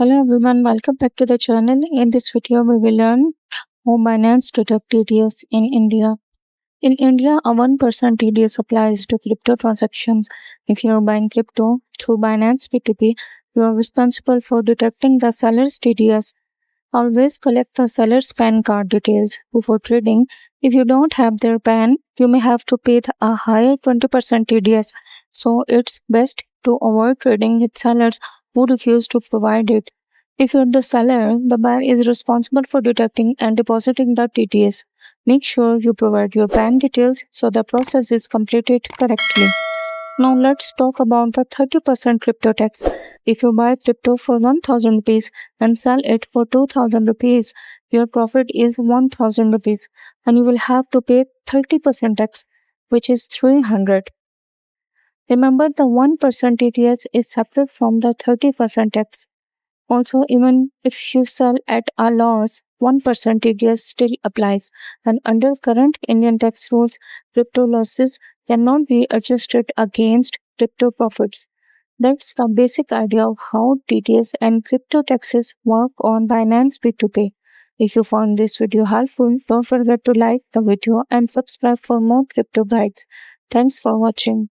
Hello everyone, welcome back to the channel. In this video, we will learn how Binance Deduct TDS in India. In India, a 1% TDS applies to crypto transactions. If you are buying crypto through Binance P2P, you are responsible for deducting the seller's TDS. Always collect the seller's PAN card details before trading. If you don't have their PAN, you may have to pay a higher 20% TDS. So it's best to avoid trading with sellers who refuse to provide it. If you're the seller, the buyer is responsible for deducting and depositing the TDS. Make sure you provide your PAN details so the process is completed correctly. Now let's talk about the 30% crypto tax. If you buy crypto for 1000 rupees and sell it for 2000 rupees, your profit is 1000 rupees and you will have to pay 30% tax, which is 300. Remember, the 1% TTS is separate from the 30% tax. Also, even if you sell at a loss, 1% TDS still applies, and under current Indian tax rules, crypto losses cannot be adjusted against crypto profits. That's the basic idea of how TDS and crypto taxes work on Binance P2P. If you found this video helpful, don't forget to like the video and subscribe for more crypto guides. Thanks for watching.